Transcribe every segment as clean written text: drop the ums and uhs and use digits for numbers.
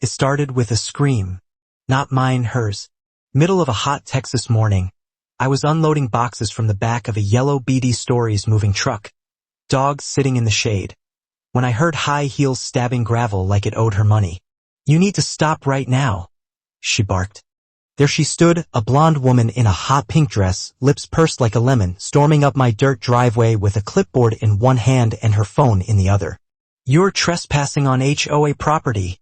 It started with a scream. Not mine, hers. Middle of a hot Texas morning, I was unloading boxes from the back of a yellow BD Stories moving truck. Dogs sitting in the shade. When I heard high heels stabbing gravel like it owed her money. "You need to stop right now," she barked. There she stood, a blonde woman in a hot pink dress, lips pursed like a lemon, storming up my dirt driveway with a clipboard in one hand and her phone in the other. "You're trespassing on HOA property,"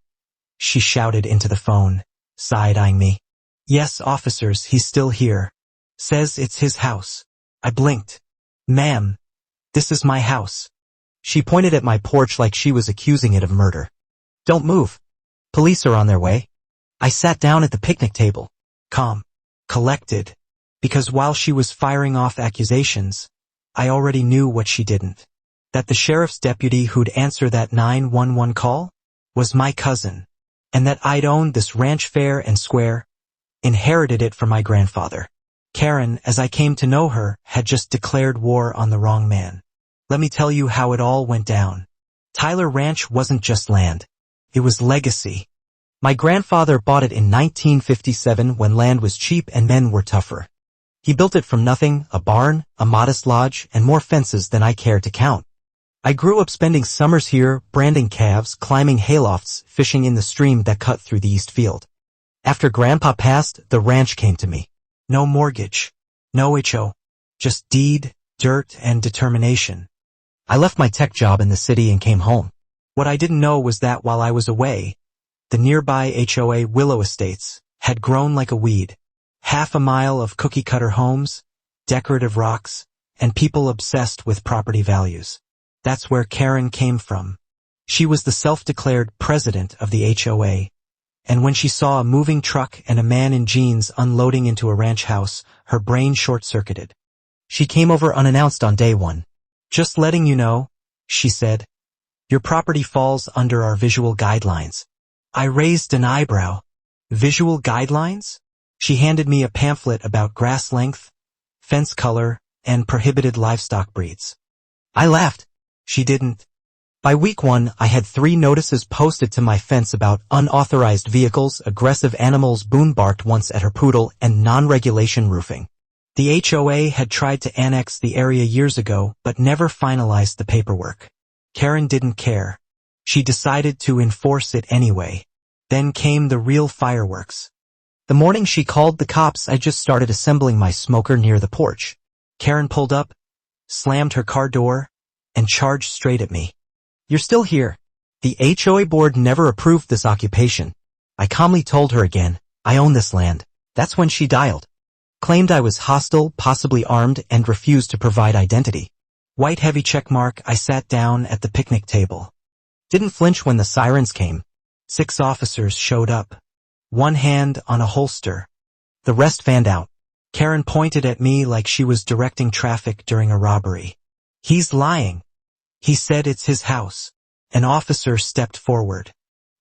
she shouted into the phone, side-eyeing me. "Yes, officers, he's still here. Says it's his house." I blinked. "Ma'am, this is my house." She pointed at my porch like she was accusing it of murder. "Don't move. Police are on their way." I sat down at the picnic table, calm, collected, because while she was firing off accusations, I already knew what she didn't. That the sheriff's deputy who'd answer that 911 call was my cousin, and that I'd owned this ranch fair and square, inherited it from my grandfather. Karen, as I came to know her, had just declared war on the wrong man. Let me tell you how it all went down. Tyler Ranch wasn't just land. It was legacy. My grandfather bought it in 1957 when land was cheap and men were tougher. He built it from nothing, a barn, a modest lodge, and more fences than I care to count. I grew up spending summers here, branding calves, climbing haylofts, fishing in the stream that cut through the east field. After Grandpa passed, the ranch came to me. No mortgage, no HO, just deed, dirt, and determination. I left my tech job in the city and came home. What I didn't know was that while I was away, the nearby HOA Willow Estates had grown like a weed. Half a mile of cookie-cutter homes, decorative rocks, and people obsessed with property values. That's where Karen came from. She was the self-declared president of the HOA. And when she saw a moving truck and a man in jeans unloading into a ranch house, her brain short-circuited. She came over unannounced on day one. "Just letting you know," she said, "your property falls under our visual guidelines." I raised an eyebrow. Visual guidelines? She handed me a pamphlet about grass length, fence color, and prohibited livestock breeds. I laughed. She didn't. By week 1, I had 3 notices posted to my fence about unauthorized vehicles, aggressive animals, Boone barked once at her poodle, and non-regulation roofing. The HOA had tried to annex the area years ago, but never finalized the paperwork. Karen didn't care. She decided to enforce it anyway. Then came the real fireworks. The morning she called the cops, I just started assembling my smoker near the porch. Karen pulled up, slammed her car door, and charged straight at me. "You're still here. The HOA board never approved this occupation." I calmly told her again, "I own this land." That's when she dialed. Claimed I was hostile, possibly armed, and refused to provide identity. White heavy checkmark. I sat down at the picnic table. Didn't flinch when the sirens came. 6 officers showed up. One hand on a holster. The rest fanned out. Karen pointed at me like she was directing traffic during a robbery. "He's lying. He said it's his house." An officer stepped forward.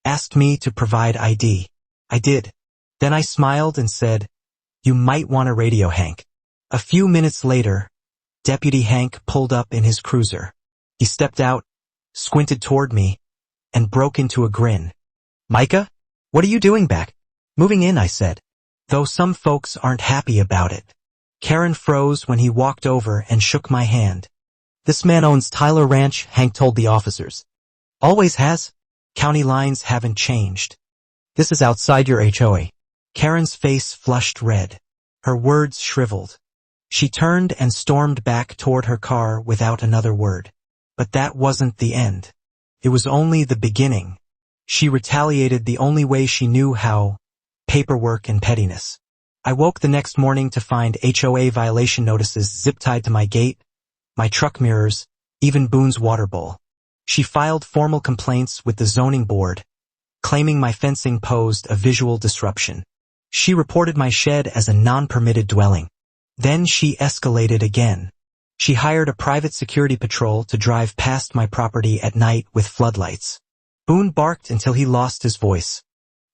Asked me to provide ID. I did. Then I smiled and said, "You might want to radio Hank." A few minutes later, Deputy Hank pulled up in his cruiser. He stepped out, squinted toward me, and broke into a grin. "Micah, what are you doing back?" "Moving in," I said. "Though some folks aren't happy about it." Karen froze when he walked over and shook my hand. "This man owns Tyler Ranch," Hank told the officers. "Always has. County lines haven't changed. This is outside your HOA." Karen's face flushed red. Her words shriveled. She turned and stormed back toward her car without another word. But that wasn't the end. It was only the beginning. She retaliated the only way she knew how: paperwork and pettiness. I woke the next morning to find HOA violation notices zip-tied to my gate, my truck mirrors, even Boone's water bowl. She filed formal complaints with the zoning board, claiming my fencing posed a visual disruption. She reported my shed as a non-permitted dwelling. Then she escalated again. She hired a private security patrol to drive past my property at night with floodlights. Boone barked until he lost his voice.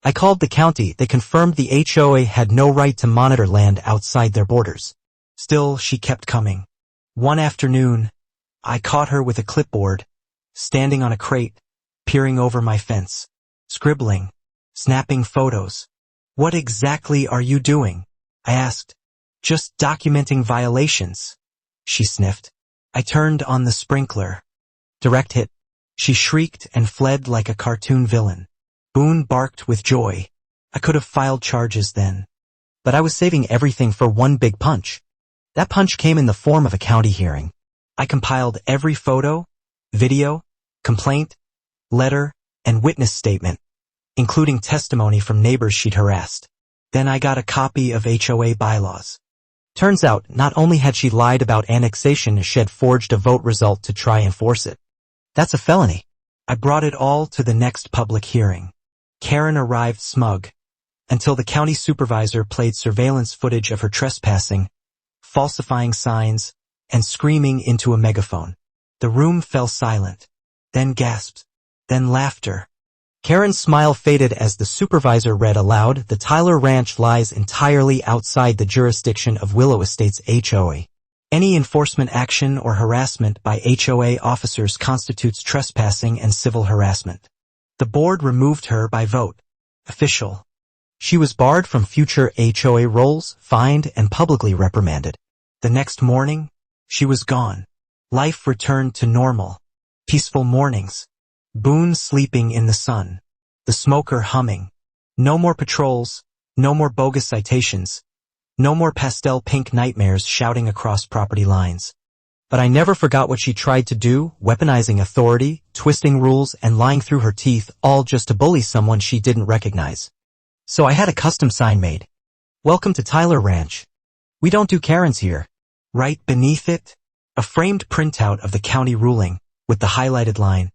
I called the county. They confirmed the HOA had no right to monitor land outside their borders. Still, she kept coming. One afternoon, I caught her with a clipboard, standing on a crate, peering over my fence, scribbling, snapping photos. What exactly are you doing? I asked. Just documenting violations, she sniffed. I turned on the sprinkler. Direct hit. She shrieked and fled like a cartoon villain. Boone barked with joy. I could have filed charges then. But I was saving everything for one big punch. That punch came in the form of a county hearing. I compiled every photo, video, complaint, letter, and witness statement, including testimony from neighbors she'd harassed. Then I got a copy of HOA bylaws. Turns out, not only had she lied about annexation, she had forged a vote result to try and force it. That's a felony. I brought it all to the next public hearing. Karen arrived smug, until the county supervisor played surveillance footage of her trespassing, falsifying signs, and screaming into a megaphone. The room fell silent, then gasps, then laughter. Karen's smile faded as the supervisor read aloud, "The Tyler Ranch lies entirely outside the jurisdiction of Willow Estates HOA. Any enforcement action or harassment by HOA officers constitutes trespassing and civil harassment." The board removed her by vote. Official. She was barred from future HOA roles, fined, and publicly reprimanded. The next morning, she was gone. Life returned to normal. Peaceful mornings. Boone sleeping in the sun. The smoker humming. No more patrols, no more bogus citations, no more pastel pink nightmares shouting across property lines. But I never forgot what she tried to do, weaponizing authority, twisting rules, and lying through her teeth, all just to bully someone she didn't recognize. So I had a custom sign made. "Welcome to Tyler Ranch. We don't do Karens here." Right beneath it, a framed printout of the county ruling, with the highlighted line,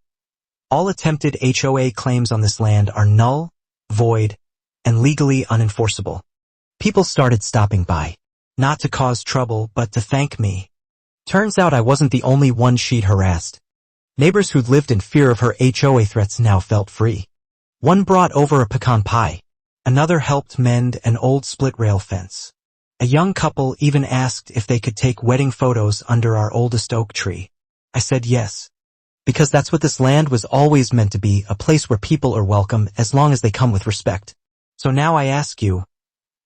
"All attempted HOA claims on this land are null, void, and legally unenforceable." People started stopping by, not to cause trouble, but to thank me. Turns out I wasn't the only one she'd harassed. Neighbors who'd lived in fear of her HOA threats now felt free. One brought over a pecan pie. Another helped mend an old split-rail fence. A young couple even asked if they could take wedding photos under our oldest oak tree. I said yes, because that's what this land was always meant to be, a place where people are welcome as long as they come with respect. So now I ask you,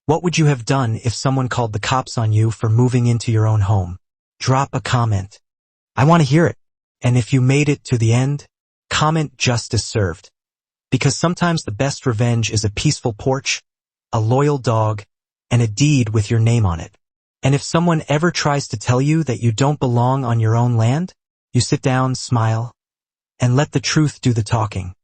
what would you have done if someone called the cops on you for moving into your own home? Drop a comment. I want to hear it. And if you made it to the end, comment "Justice served." Because sometimes the best revenge is a peaceful porch, a loyal dog, and a deed with your name on it. And if someone ever tries to tell you that you don't belong on your own land, you sit down, smile, and let the truth do the talking.